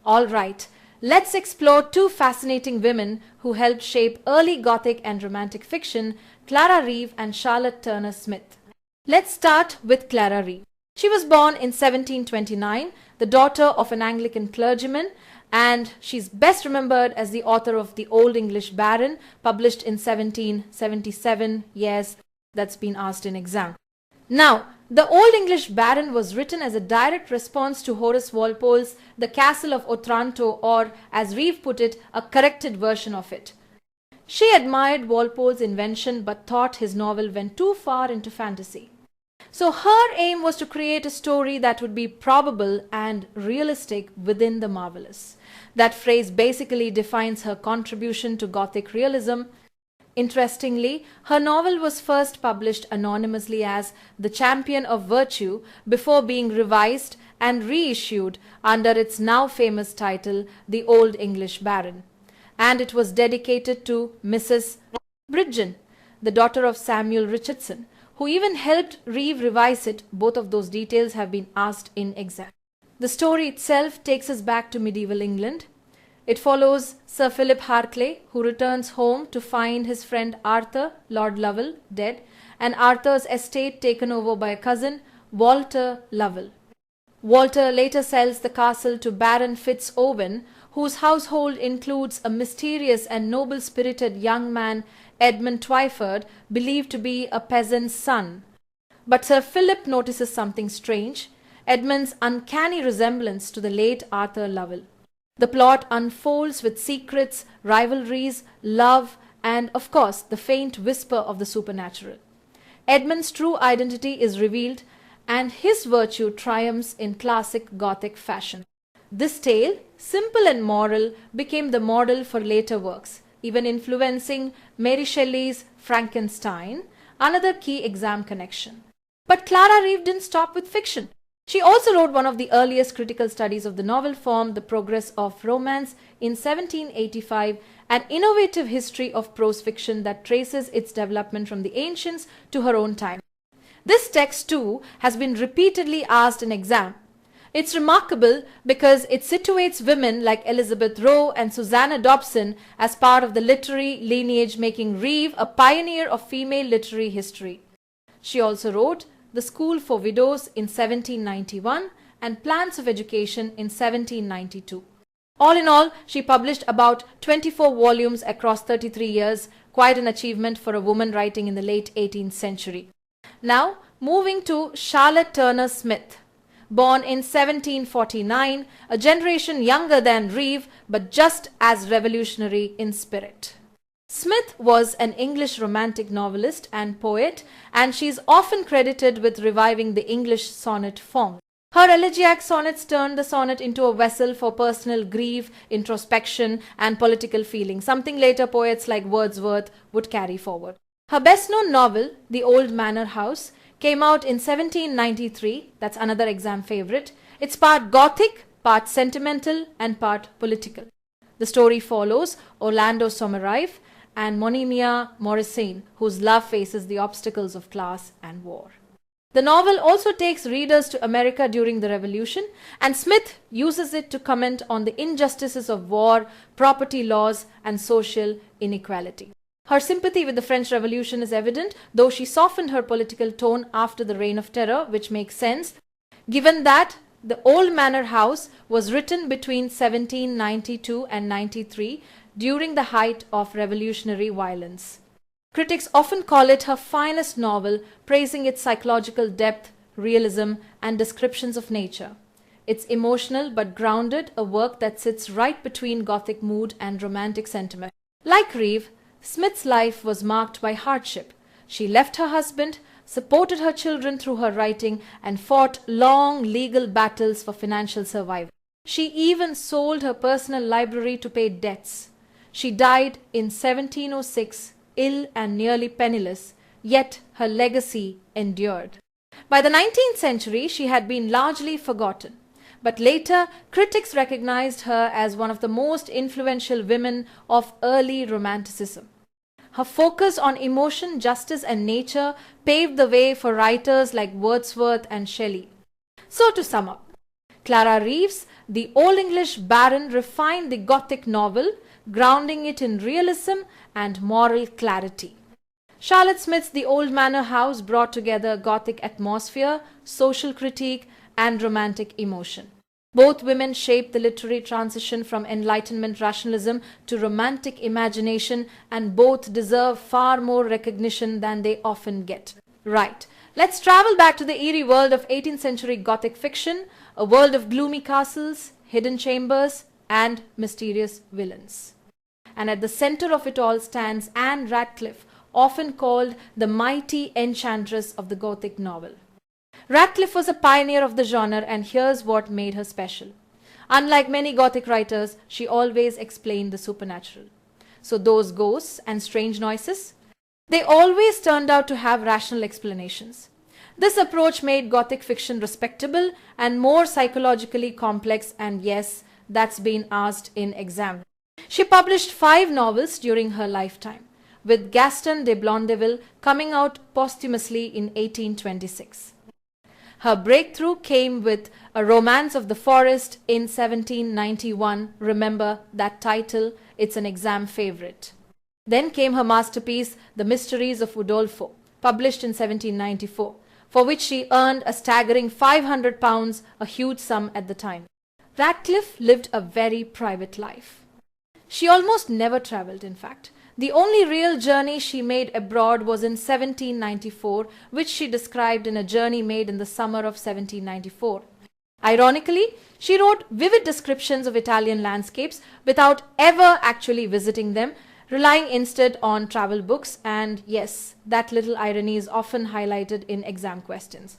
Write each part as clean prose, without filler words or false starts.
Alright, let's explore two fascinating women who helped shape early Gothic and Romantic fiction, Clara Reeve and Charlotte Turner Smith. Let's start with Clara Reeve. She was born in 1729, the daughter of an Anglican clergyman, and she's best remembered as the author of The Old English Baron, published in 1777. Yes, that's been asked in exam. Now, The Old English Baron was written as a direct response to Horace Walpole's The Castle of Otranto, or, as Reeve put it, a corrected version of it. She admired Walpole's invention but thought his novel went too far into fantasy. So her aim was to create a story that would be probable and realistic within the marvelous. That phrase basically defines her contribution to Gothic realism. Interestingly, her novel was first published anonymously as The Champion of Virtue before being revised and reissued under its now famous title, The Old English Baron. And it was dedicated to Mrs. Bridgen, the daughter of Samuel Richardson, who even helped Reeve revise it. Both of those details have been asked in exam. The story itself takes us back to medieval England. It follows Sir Philip Harclay, who returns home to find his friend Arthur, Lord Lovell, dead, and Arthur's estate taken over by a cousin, Walter Lovell. Walter later sells the castle to Baron Fitz-Owen, whose household includes a mysterious and noble-spirited young man, Edmund Twyford, believed to be a peasant's son. But Sir Philip notices something strange: Edmund's uncanny resemblance to the late Arthur Lovell. The plot unfolds with secrets, rivalries, love, and, of course, the faint whisper of the supernatural. Edmund's true identity is revealed, and his virtue triumphs in classic Gothic fashion. This tale, simple and moral, became the model for later works, even influencing Mary Shelley's Frankenstein, another key exam connection. But Clara Reeve didn't stop with fiction. She also wrote one of the earliest critical studies of the novel form, The Progress of Romance, in 1785, an innovative history of prose fiction that traces its development from the ancients to her own time. This text, too, has been repeatedly asked in exam. It's remarkable because it situates women like Elizabeth Rowe and Susanna Dobson as part of the literary lineage, making Reeve a pioneer of female literary history. She also wrote The School for Widows in 1791 and Plans of Education in 1792. All in all, she published about 24 volumes across 33 years, quite an achievement for a woman writing in the late 18th century. Now, moving to Charlotte Turner Smith. Born in 1749, a generation younger than Reeve, but just as revolutionary in spirit. Smith was an English romantic novelist and poet, and she is often credited with reviving the English sonnet form. Her elegiac sonnets turned the sonnet into a vessel for personal grief, introspection, and political feeling, something later poets like Wordsworth would carry forward. Her best-known novel, The Old Manor House, came out in 1793. That's another exam favorite. It's part Gothic, part sentimental, and part political. The story follows Orlando Somerive and Monimia Morrisane, whose love faces the obstacles of class and war. The novel also takes readers to America during the Revolution, and Smith uses it to comment on the injustices of war, property laws, and social inequality. Her sympathy with the French Revolution is evident, though she softened her political tone after the Reign of Terror, which makes sense, given that The Old Manor House was written between 1792 and 93 during the height of revolutionary violence. Critics often call it her finest novel, praising its psychological depth, realism, and descriptions of nature. It's emotional but grounded, a work that sits right between Gothic mood and romantic sentiment. Like Reeve, Smith's life was marked by hardship. She left her husband, supported her children through her writing, and fought long legal battles for financial survival. She even sold her personal library to pay debts. She died in 1706, ill and nearly penniless, yet her legacy endured. By the 19th century, she had been largely forgotten, but later critics recognized her as one of the most influential women of early Romanticism. Her focus on emotion, justice, and nature paved the way for writers like Wordsworth and Shelley. So to sum up, Clara Reeve's the Old English baron refined the Gothic novel, grounding it in realism and moral clarity. Charlotte Smith's The Old Manor House brought together Gothic atmosphere, social critique, and romantic emotion. Both women shaped the literary transition from Enlightenment rationalism to romantic imagination, and both deserve far more recognition than they often get. Right, let's travel back to the eerie world of 18th century Gothic fiction, a world of gloomy castles, hidden chambers, and mysterious villains. And at the center of it all stands Anne Radcliffe, often called the mighty enchantress of the Gothic novel. Radcliffe was a pioneer of the genre, and here's what made her special. Unlike many Gothic writers, she always explained the supernatural. So those ghosts and strange noises, they always turned out to have rational explanations. This approach made Gothic fiction respectable and more psychologically complex, and yes, that's been asked in exam. She published 5 novels during her lifetime, with Gaston de Blondeville coming out posthumously in 1826. Her breakthrough came with A Romance of the Forest in 1791. Remember that title, it's an exam favorite. Then came her masterpiece, The Mysteries of Udolpho, published in 1794, for which she earned a staggering £500, a huge sum at the time. Radcliffe lived a very private life. She almost never travelled, in fact. The only real journey she made abroad was in 1794, which she described in a journey made in the summer of 1794. Ironically, she wrote vivid descriptions of Italian landscapes without ever actually visiting them, relying instead on travel books, and yes, that little irony is often highlighted in exam questions.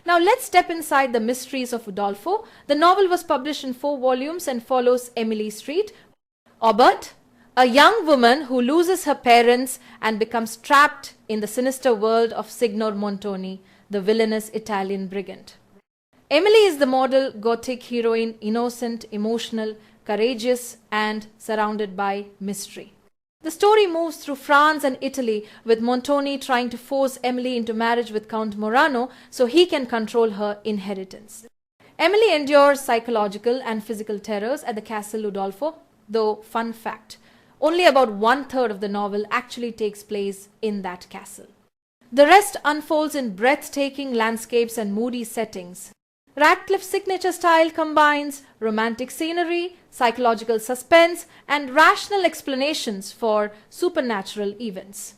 Now let's step inside The Mysteries of Udolpho. The novel was published in 4 volumes and follows Emily Street, Aubert, a young woman who loses her parents and becomes trapped in the sinister world of Signor Montoni, the villainous Italian brigand. Emily is the model Gothic heroine, innocent, emotional, courageous, and surrounded by mystery. The story moves through France and Italy, with Montoni trying to force Emily into marriage with Count Morano so he can control her inheritance. Emily endures psychological and physical terrors at the Castle Udolpho, though fun fact, only about 1/3 of the novel actually takes place in that castle. The rest unfolds in breathtaking landscapes and moody settings. Radcliffe's signature style combines romantic scenery, psychological suspense, and rational explanations for supernatural events.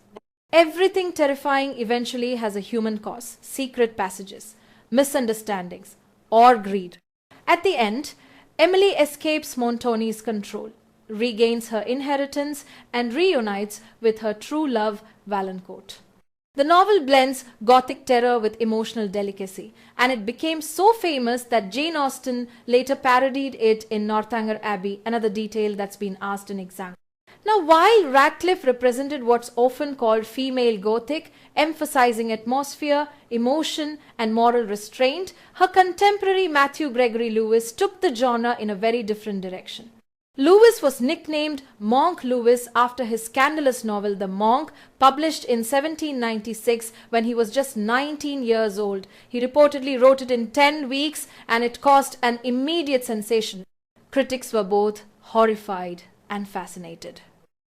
Everything terrifying eventually has a human cause, secret passages, misunderstandings, or greed. At the end, Emily escapes Montoni's control, regains her inheritance, and reunites with her true love, Valancourt. The novel blends Gothic terror with emotional delicacy, and it became so famous that Jane Austen later parodied it in Northanger Abbey, another detail that's been asked in exam. Now, while Radcliffe represented what's often called female Gothic, emphasizing atmosphere, emotion, and moral restraint, her contemporary Matthew Gregory Lewis took the genre in a very different direction. Lewis was nicknamed Monk Lewis after his scandalous novel The Monk, published in 1796 when he was just 19 years old. He reportedly wrote it in 10 weeks, and it caused an immediate sensation. Critics were both horrified and fascinated.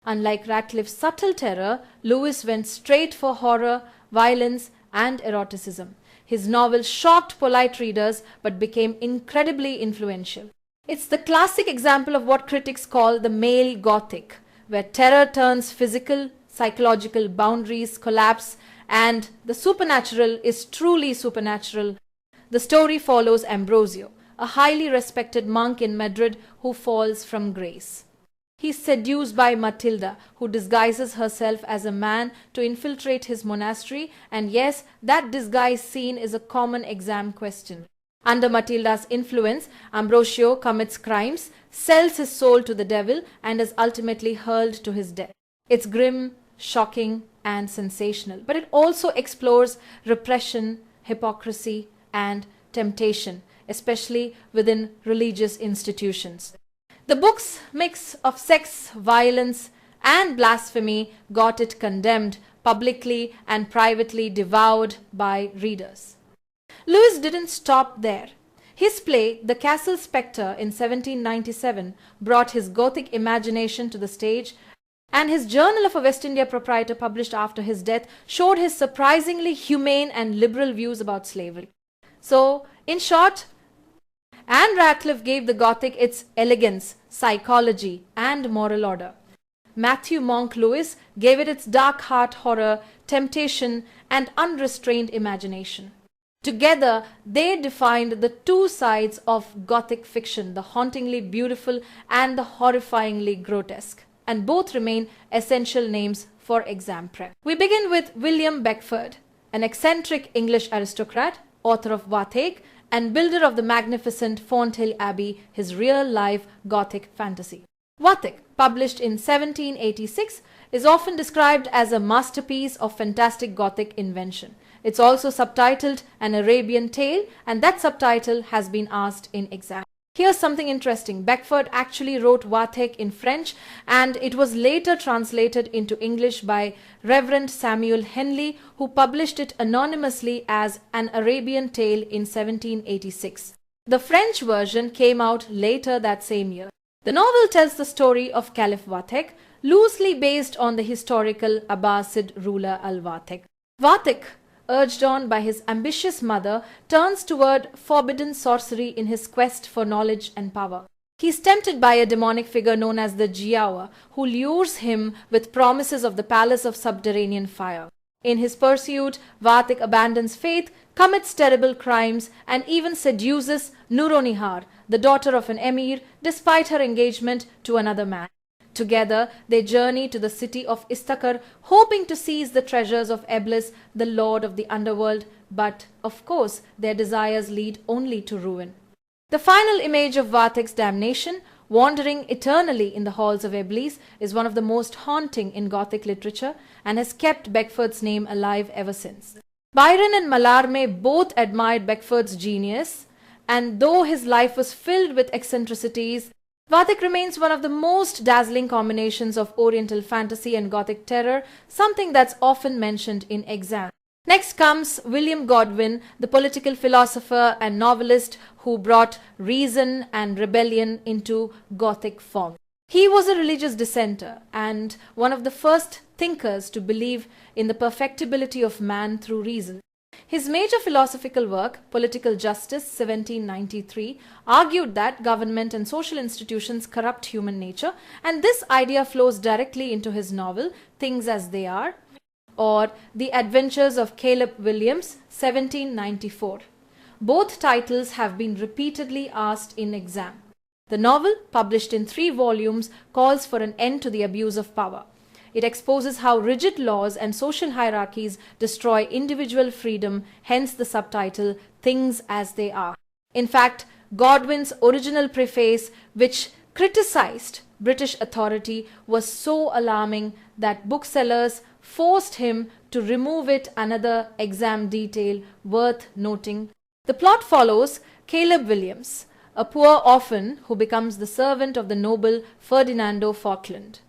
Unlike Radcliffe's subtle terror, Lewis went straight for horror, violence, and eroticism. His novel shocked polite readers but became incredibly influential. It's the classic example of what critics call the male Gothic, where terror turns physical, psychological boundaries collapse, and the supernatural is truly supernatural. The story follows Ambrosio, a highly respected monk in Madrid who falls from grace. He's seduced by Matilda, who disguises herself as a man to infiltrate his monastery, and yes, that disguise scene is a common exam question. Under Matilda's influence, Ambrosio commits crimes, sells his soul to the devil, and is ultimately hurled to his death. It's grim, shocking, and sensational, but it also explores repression, hypocrisy, and temptation, especially within religious institutions. The book's mix of sex, violence, and blasphemy got it condemned, publicly and privately devoured by readers. Lewis didn't stop there. His play, The Castle Spectre in 1797, brought his Gothic imagination to the stage, and his Journal of a West India Proprietor, published after his death, showed his surprisingly humane and liberal views about slavery. So, in short, Anne Radcliffe gave the Gothic its elegance, psychology, and moral order. Matthew Monk Lewis gave it its dark heart, horror, temptation, and unrestrained imagination. Together, they defined the two sides of Gothic fiction, the hauntingly beautiful and the horrifyingly grotesque, and both remain essential names for exam prep. We begin with William Beckford, an eccentric English aristocrat, author of Gothic, and builder of the magnificent Fonthill Abbey, his real-life Gothic fantasy. Gothic, published in 1786, is often described as a masterpiece of fantastic Gothic invention. It's also subtitled An Arabian Tale, and that subtitle has been asked in exam. Here's something interesting. Beckford actually wrote Gothic in French, and it was later translated into English by Reverend Samuel Henley, who published it anonymously as An Arabian Tale in 1786. The French version came out later that same year. The novel tells the story of Caliph Gothic, loosely based on the historical Abbasid ruler Al-Gothic. Gothic, urged on by his ambitious mother, turns toward forbidden sorcery in his quest for knowledge and power. He is tempted by a demonic figure known as the Giaour, who lures him with promises of the palace of subterranean fire. In his pursuit, Gothic abandons faith, commits terrible crimes, and even seduces Nuronihar, the daughter of an emir, despite her engagement to another man. Together, they journey to the city of Istakar, hoping to seize the treasures of Eblis, the lord of the underworld, but, of course, their desires lead only to ruin. The final image of Gothic's damnation, wandering eternally in the halls of Eblis, is one of the most haunting in Gothic literature and has kept Beckford's name alive ever since. Byron and Mallarmé both admired Beckford's genius, and though his life was filled with eccentricities, Gothic remains one of the most dazzling combinations of Oriental fantasy and Gothic terror, something that's often mentioned in exams. Next comes William Godwin, the political philosopher and novelist who brought reason and rebellion into Gothic form. He was a religious dissenter and one of the first thinkers to believe in the perfectibility of man through reason. His major philosophical work, Political Justice, 1793, argued that government and social institutions corrupt human nature, and this idea flows directly into his novel, Things as They Are, or The Adventures of Caleb Williams, 1794. Both titles have been repeatedly asked in exam. The novel, published in 3 volumes, calls for an end to the abuse of power. It exposes how rigid laws and social hierarchies destroy individual freedom, hence the subtitle, Things as They Are. In fact, Godwin's original preface, which criticized British authority, was so alarming that booksellers forced him to remove it, another exam detail worth noting. The plot follows Caleb Williams, a poor orphan who becomes the servant of the noble Ferdinando Falkland.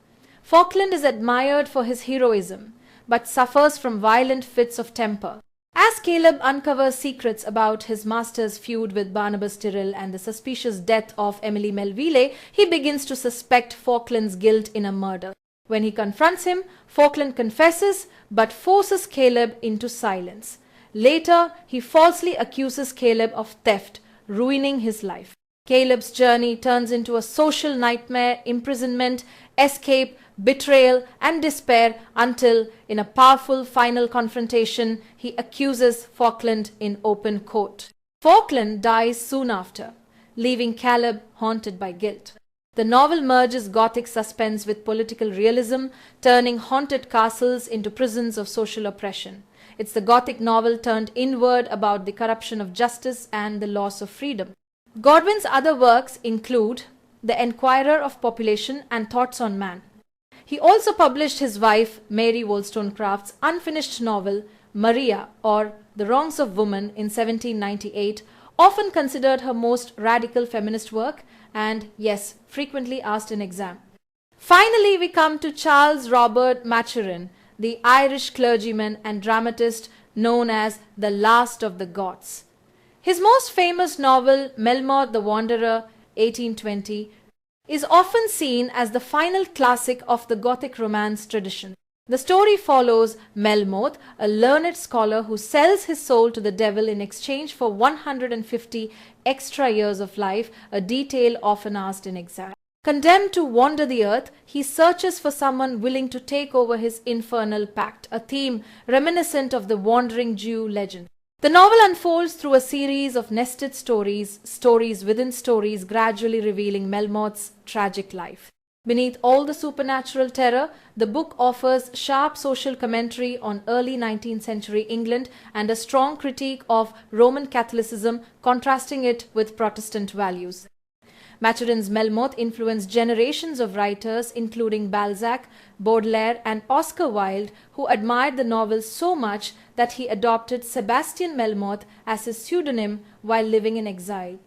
Falkland is admired for his heroism, but suffers from violent fits of temper. As Caleb uncovers secrets about his master's feud with Barnabas Tyrrell and the suspicious death of Emily Melville, he begins to suspect Falkland's guilt in a murder. When he confronts him, Falkland confesses but forces Caleb into silence. Later, he falsely accuses Caleb of theft, ruining his life. Caleb's journey turns into a social nightmare, imprisonment, escape, betrayal, and despair until, in a powerful final confrontation, he accuses Falkland in open court. Falkland dies soon after, leaving Caleb haunted by guilt. The novel merges Gothic suspense with political realism, turning haunted castles into prisons of social oppression. It's the Gothic novel turned inward about the corruption of justice and the loss of freedom. Godwin's other works include The Enquirer of Population and Thoughts on Man. He also published his wife Mary Wollstonecraft's unfinished novel Maria, or The Wrongs of Woman, in 1798, often considered her most radical feminist work and, yes, frequently asked in exam. Finally, we come to Charles Robert Maturin, the Irish clergyman and dramatist known as the Last of the Goths. His most famous novel, Melmoth the Wanderer, 1820, is often seen as the final classic of the Gothic romance tradition. The story follows Melmoth, a learned scholar who sells his soul to the devil in exchange for 150 extra years of life, a detail often asked in exam. Condemned to wander the earth, he searches for someone willing to take over his infernal pact, a theme reminiscent of the wandering Jew legend. The novel unfolds through a series of nested stories, stories within stories, gradually revealing Melmoth's tragic life. Beneath all the supernatural terror, the book offers sharp social commentary on early 19th century England and a strong critique of Roman Catholicism, contrasting it with Protestant values. Maturin's Melmoth influenced generations of writers, including Balzac, Baudelaire, and Oscar Wilde, who admired the novel so much that he adopted Sebastian Melmoth as his pseudonym while living in exile.